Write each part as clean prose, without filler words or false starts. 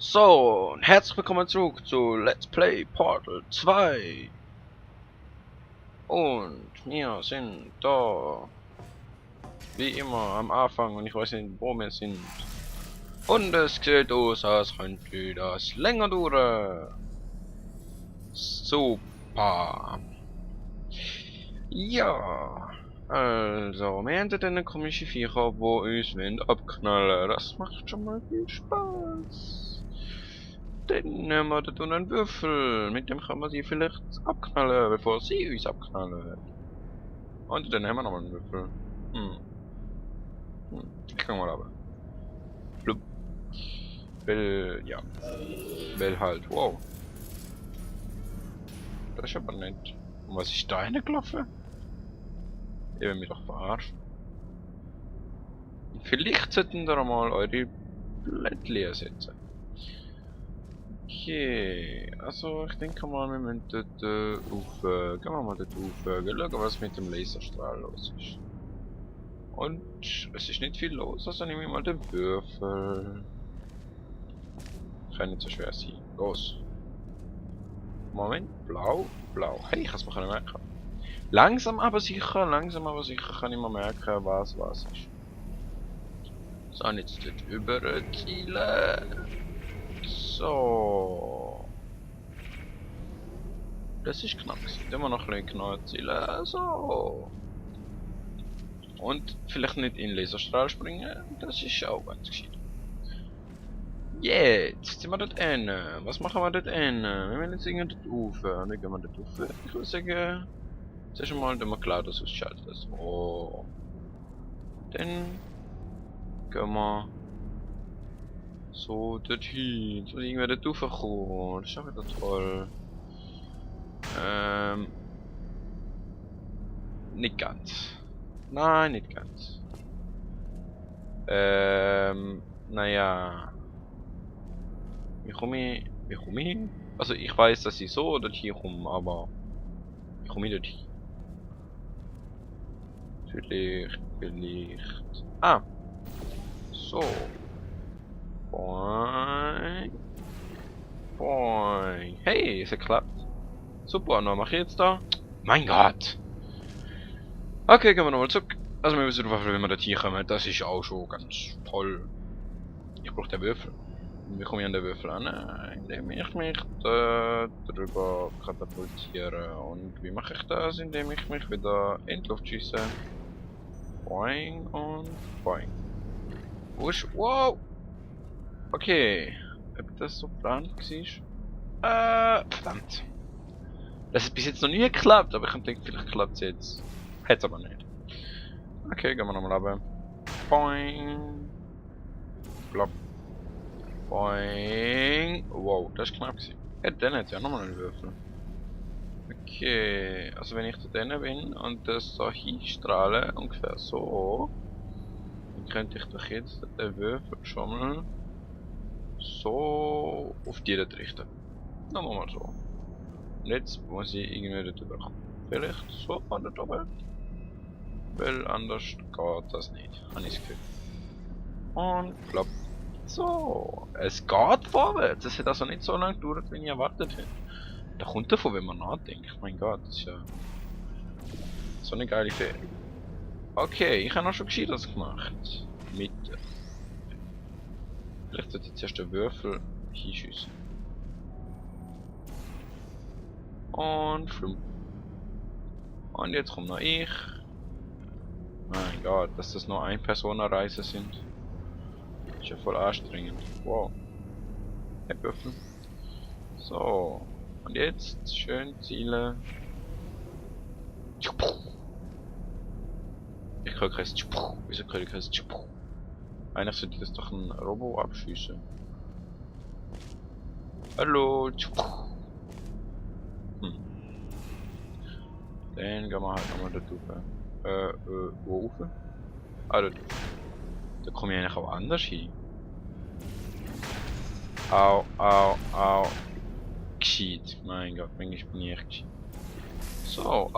So, und herzlich willkommen zurück zu Let's Play Portal 2. Und wir sind da, wie immer, am Anfang und ich weiß nicht, wo wir sind. Und es sieht aus, als könnte das länger dauern. Super. Ja, also, wir haben dann eine komische Viecher, die uns abknallen. Das macht schon mal viel Spaß. Dann nehmen wir da einen Würfel, mit dem kann man sie vielleicht abknallen, bevor sie uns abknallen. Und dann haben wir noch einen Würfel. Ich kann mal aber. Blub. Ja. Weil halt, wow. Das ist aber nett. Und was ist da reingelaufen? Ich will mich doch verarschen. Vielleicht sollten wir mal eure Blättchen ersetzen. Okay, also ich denke mal, wir müssen dort gehen wir mal dort schauen, was mit dem Laserstrahl los ist. Und es ist nicht viel los, also nehme ich mal den Würfel. Kann nicht so schwer sein. Los. Moment, blau, blau. Hey, ich kann es mir merken. Langsam aber sicher kann ich mir merken, was ist. So, jetzt dort überzielen. So. Das ist knapp. Immer noch ein bisschen genauer zielen. So. Und vielleicht nicht in den Laserstrahl springen. Das ist auch ganz gescheit. Jetzt sind wir dort hin. Was machen wir dort hin? Wir wollen jetzt irgendwie dort rauf. Und dann gehen wir dort rauf. Ich würde sagen, zuerst einmal, wenn wir GLaDOS ausschalten. So. Dann gehen wir so dorthin. So irgendwie dort raufkommen. Das ist auch wieder toll. Nicht ganz. Nein, nicht ganz. Naja. Wie komme ich hin? Also ich weiß, dass ich so dorthin komme, aber wie komme ich dorthin? Vielleicht. Ah! So. Boing. Boing. Hey, es hat geklappt. Super, und was mache ich jetzt da? Mein Gott! Okay, gehen wir nochmal zurück. Also wir wissen einfach, wenn wir dorthin kommen, das ist auch schon ganz toll. Ich brauche den Würfel. Wie komme ich an den Würfel an? Indem ich mich drüber katapultiere. Und wie mache ich das? Indem ich mich wieder in die Luft schieße. Boing und boing. Wusch, wow! Okay. Ob das so geplant war? Verdammt. Das hat bis jetzt noch nie geklappt, aber ich denke, vielleicht klappt es jetzt. Hätte aber nicht. Okay, gehen wir nochmal runter. Boing. Blopp. Boing. Wow, das ist knapp gewesen. Ja, dann hat es ja nochmal einen Würfel. Okay, also wenn ich da drinnen bin und das so hinstrahle, ungefähr so, dann könnte ich doch jetzt den Würfel schon mal so auf die dort richten. Nochmal so. Und jetzt muss ich irgendwie dort überkommen. Vielleicht so von dort oben. Weil anders geht das nicht, habe ich das Gefühl. Und plopp. So, es geht vorwärts. Es hat also nicht so lange gedauert, wie ich erwartet hätte. Da kommt davon, wenn man nachdenkt. Mein Gott, das ist ja so eine geile Fähigkeit. Okay, ich habe auch schon Gescheiteres gemacht. Mit. Vielleicht sollte ich zuerst den Würfel hinschiessen. Und flum. Und jetzt kommt noch ich. Mein Gott, dass das nur Ein-Personen-Reise sind. Ist ja voll anstrengend. Wow. Hey, Würfel. So. Und jetzt schön zielen. Ich kann kein Wieso kann ich kein Eigentlich sollte das doch ein Robo abschießen. Hallo. Dann gehen wir halt nochmal da rauf. Wo rauf? Ah, da komme ich eigentlich auch anders hin. Au, au, au. Gescheit. Mein Gott, manchmal bin ich echt gescheit. So,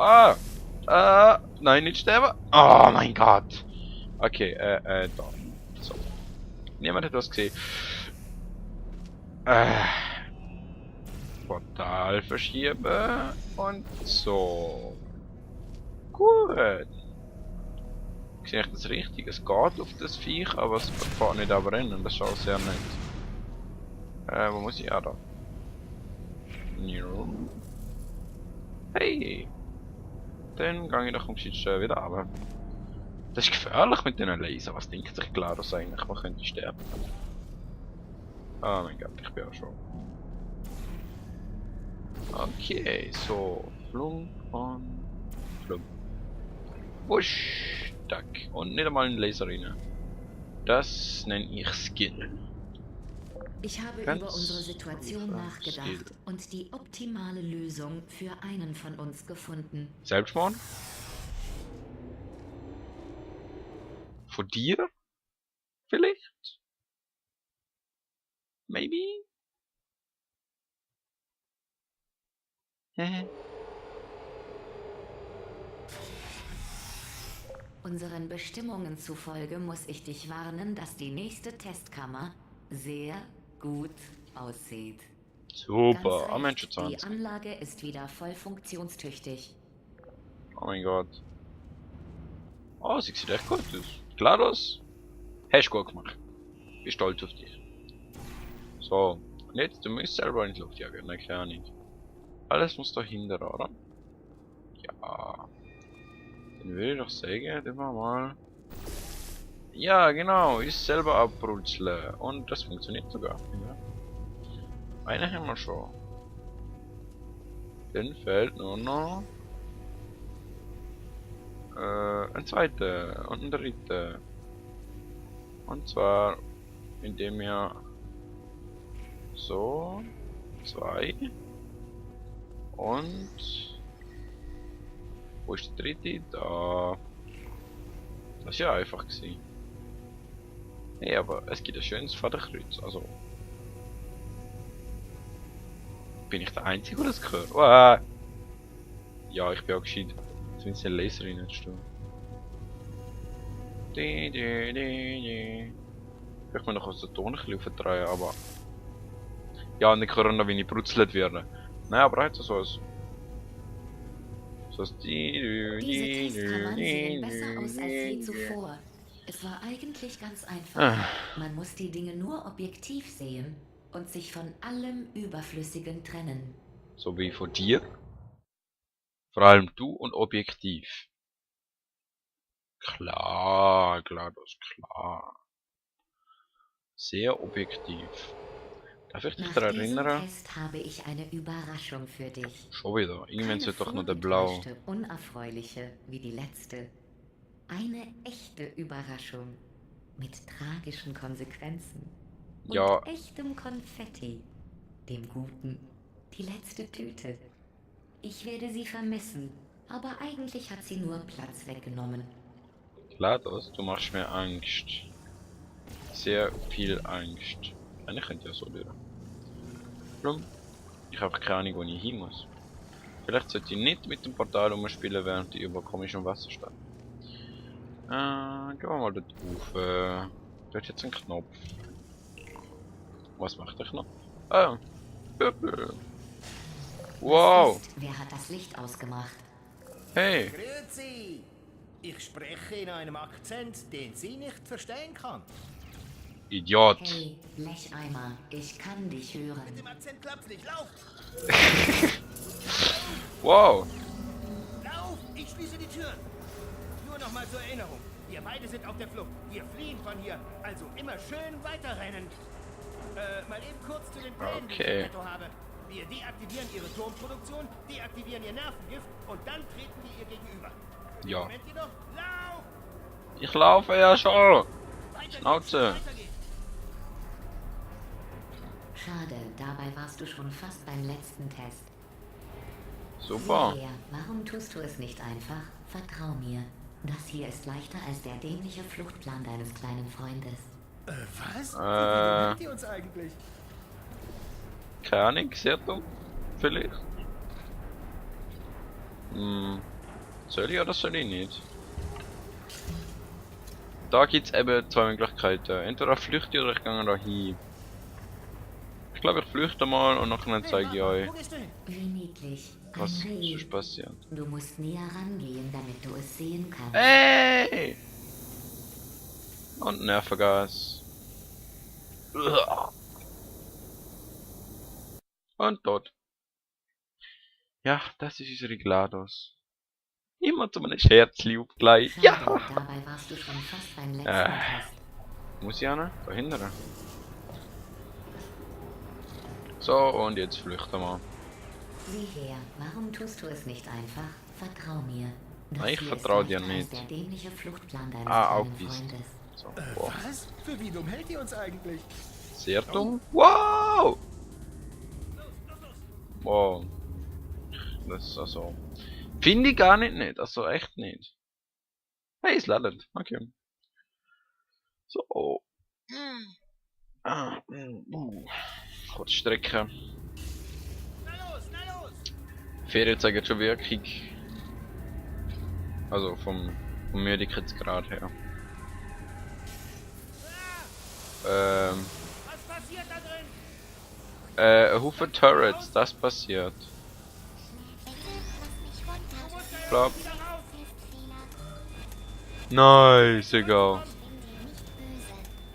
nein, nicht sterben. Oh mein Gott. Okay, da. So. Niemand hat was gesehen. Portal verschieben und so. Gut. Sehe ich das richtig? Es geht auf das Viech, aber es fährt nicht abrennen. Das ist auch sehr nett. Wo muss ich? Ah, da. Hey! Dann gehe ich doch am Geschichte wieder runter. Das ist gefährlich mit diesen Lasern. Was denkt sich GLaDOS eigentlich? Man könnte sterben. Oh mein Gott, ich bin auch schon. Okay, so. Flunk und Flunk. Wusch! Tack. Und nicht einmal ein Laser rein. Das nenne ich Skill. Ich habe Ganz über unsere Situation nachgedacht Skill. und die optimale Lösung für einen von uns gefunden. Selbstmord? Von dir? Vielleicht? Maybe? Hehe. Unseren Bestimmungen zufolge muss ich dich warnen, dass die nächste Testkammer sehr gut aussieht. Super, Ganz am Mensch recht, die 20. Anlage ist wieder voll funktionstüchtig. Oh mein Gott. Oh, sie sieht echt gut aus. GLaDOS? Hast du gut gemacht. Bin stolz auf dich. So, und jetzt, du musst selber in die Luft jagen. Nein, klar nicht. Alles muss dahinter, oder? Ja. Dann würde ich doch sagen, dass wir mal... Ja, genau, ist selber abrutzeln. Und das funktioniert sogar. Ja. Eine haben wir schon. Dann fehlt nur noch... ein zweiter und ein dritter. Und zwar, indem wir... So... Zwei... Und... Wo ist der dritte? Da... Das ist ja einfach gewesen. Hey, aber es gibt ein schönes Fadenkreuz, also... Bin ich der Einzige, der das gehört? Uah. Ja, ich bin auch gescheit. Jetzt müssen ein Laser reinstehen. Ich muss noch aus der Ton ein bisschen aufdrehen, aber... Ja, und ich höre noch, wie ich brutzelt werde. Nein, aber halt so ein... So ein... Diese Testkammern sehen besser aus als je zuvor. Es war eigentlich ganz einfach. Man muss die Dinge nur objektiv sehen und sich von allem Überflüssigen trennen. So wie von dir. Vor allem du und objektiv. Klar, klar, das ist klar. Sehr objektiv. Darf ich dich Nach daran diesem erinnern? Test habe ich eine Überraschung für dich. Schon wieder. Irgendwann Keine sollte doch noch der Blau. vorgetäuschte, unerfreuliche wie die letzte. Eine echte Überraschung mit tragischen Konsequenzen Ja, und echtem Konfetti, dem Guten. Die letzte Tüte. Ich werde sie vermissen, aber eigentlich hat sie nur Platz weggenommen. klar das. Du machst mir Angst. Sehr viel Angst. Eine könnte ja so durch. Plum. Ich habe keine Ahnung, wo ich hin muss. Vielleicht sollte ich nicht mit dem Portal umspielen, während ich über komischem Wasser stehe. Gehen wir mal dort rauf. Da ist jetzt ein Knopf. Was macht der Knopf? Ah, Pöppel. Wow. Was ist? Wer hat das Licht ausgemacht? Hey. Grüezi! Ich spreche in einem Akzent, den sie nicht verstehen kann. Idiot. Hey, Blecheimer, ich kann dich hören. Mit dem Akzent klappt's nicht. Lauf! Wow. Lauf! Ich schließe die Türen. Nur noch mal zur Erinnerung. Wir beide sind auf der Flucht. Wir fliehen von hier. Also immer schön weiterrennen. Mal eben kurz zu den Plänen, die ich Okay. im Petto habe. Wir deaktivieren ihre Turmproduktion, deaktivieren ihr Nervengift und dann treten wir ihr gegenüber. Ja. Moment jedoch, lauf! Ich laufe ja schon. Weiter geht's, Schnauze. weiter geht's. Schade, dabei warst du schon fast beim letzten Test. Super. Sieh her, warum tust du es nicht einfach? Vertrau mir. Das hier ist leichter als der dämliche Fluchtplan deines kleinen Freundes. Was? Äh. Wie die uns eigentlich? Keine Ahnung, sehr dumm. Vielleicht. Soll ich oder soll ich nicht? Da gibt es eben zwei Möglichkeiten. Entweder flüchte ich oder ich gehe da hin. Ich glaube, ich flüchte mal und nachher zeige ich euch, Wo gehst du hin? Wie niedlich. was Ein Reh. sonst passiert. Du musst näher rangehen, damit du es sehen kannst. Ey! Und Nervengas. Uah. Und tot. Ja, das ist unsere GLaDOS. Immer zu einem Scherzli aufgelegt. Schade, Ja! dabei warst du schon fast beim letzten Test. Muss ich auch da hinten? So, und jetzt flüchten wir. Sieh her, warum tust du es nicht einfach? Vertrau mir. Das Nein, ich hier vertrau ist dir leichter als nicht. der dämliche Fluchtplan deines Ah, auch kleinen dies. Freundes. So, wow. Was? Für wie dumm hält ihr uns eigentlich? Sehr dumm. Wow! Wow. Das ist also... Finde ich gar nicht. Also echt nicht. Hey, es ladet. Okay. So. Kurz strecken. Na los! Ferien zeigen schon wirklich. Also vom Müdigkeitsgrad her. Was passiert da drin? Ein Haufen Turrets, das passiert. Flop. Nice, egal.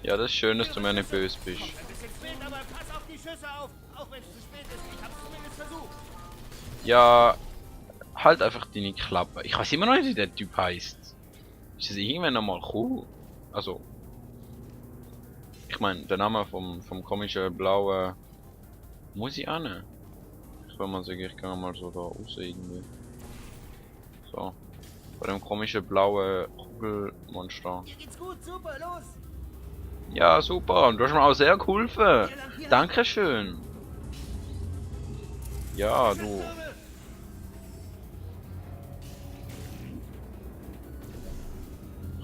Ja, das ist schön, dass du mir nicht böse bist. Ein bisschen spät, aber pass auf die Schüsse auf. Auch wenn es zu spät ist. Ich hab's zumindest versucht. Ja, halt einfach deine Klappe. Ich weiß immer noch nicht, wie der Typ heißt. Ist das irgendwann nochmal cool? Also, ich meine, der Name vom komischen blauen muss ich auch nicht. Ich will mal sagen, ich gehe mal so da raus irgendwie. So. Bei dem komischen blauen Kugelmonster. Dir geht's gut, super, los. Ja, super. Und du hast mir auch sehr geholfen. Dankeschön. Ja, du.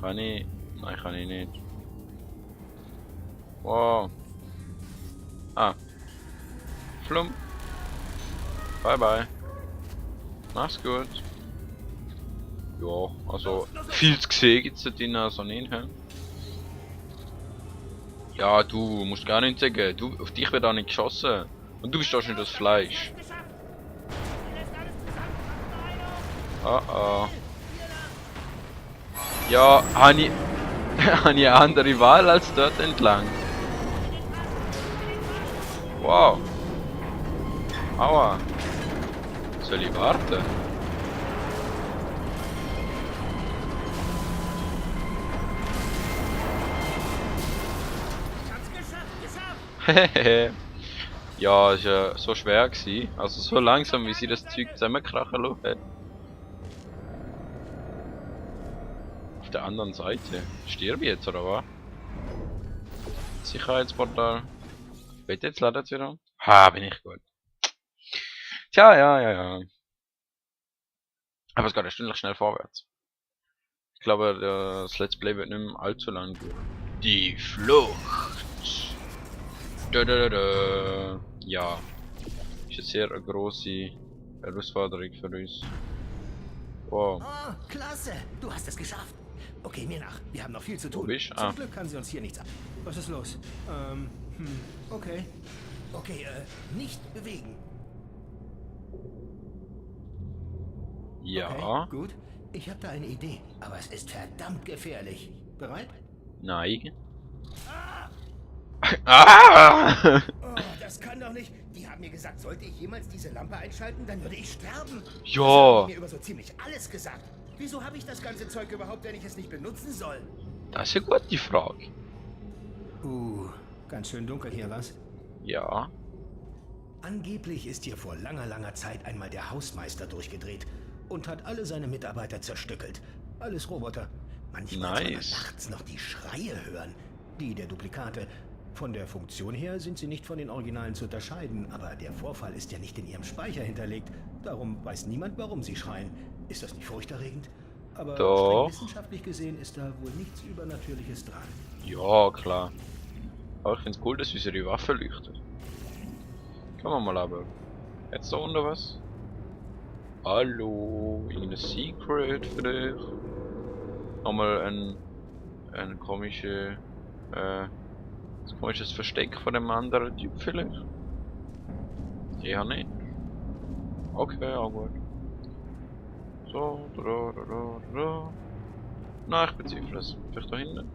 Kann ich? Nein, kann ich nicht. Wow. Ah. Flum. Bye bye. Mach's gut. Ja, also viel zu sehen gibt's da drin also nicht. He? Ja, du musst gar nichts sagen. Du, auf dich wird auch nicht geschossen. Und du bist doch nicht das Fleisch. Oh oh. Ja, habe ich eine andere Wahl als dort entlang. Wow. Aua. Soll ich warten? Ich hab's geschafft. Hehehe. Ja, ist ja so schwer gewesen. Also so langsam, wie sie das Zeug zusammenkrachen lassen. Auf der anderen Seite. Stirb ich jetzt, oder was? Sicherheitsportal. Bitte, jetzt ladet es wieder. Ha, bin ich gut. Tja, ja. Aber es geht ja stündlich schnell vorwärts. Ich glaube, das Let's Play wird nicht mehr allzu lang gehen. Die Flucht. Ja. Ist jetzt sehr eine grosse Herausforderung für uns. Wow. Oh, klasse. Du hast es geschafft. Okay, mir nach. Wir haben noch viel zu tun. Wo bist du? Zum Ah. Glück kann sie uns hier nichts an. Was ist los? Okay. Okay, nicht bewegen. Ja. Okay, gut. Ich habe da eine Idee, aber es ist verdammt gefährlich. Bereit? Nein. Ah! Oh, das kann doch nicht. Die haben mir gesagt, sollte ich jemals diese Lampe einschalten, dann würde ich sterben. Ja. Das haben die mir über so ziemlich alles gesagt. Wieso habe ich das ganze Zeug überhaupt, wenn ich es nicht benutzen soll? Das ist eine gute Frage. Ganz schön dunkel hier, was? Ja. Angeblich ist hier vor langer Zeit einmal der Hausmeister durchgedreht und hat alle seine Mitarbeiter zerstückelt. Alles Roboter. Manchmal soll man Nice. nachts noch die Schreie hören. Die der Duplikate. Von der Funktion her sind sie nicht von den Originalen zu unterscheiden, aber der Vorfall ist ja nicht in ihrem Speicher hinterlegt. Darum weiß niemand, warum sie schreien. Ist das nicht furchterregend? Aber Doch. streng wissenschaftlich gesehen ist da wohl nichts Übernatürliches dran. Ja, klar. Aber ich finde es cool, dass unsere Waffe leuchtet. Können wir mal aber. Jetzt da unten was? Hallo, irgendein Secret vielleicht? Nochmal ein komisches Versteck von dem anderen Typ vielleicht? Eher nicht. Okay, auch gut. So, da. Na, ich bezweifle es. Vielleicht da hinten.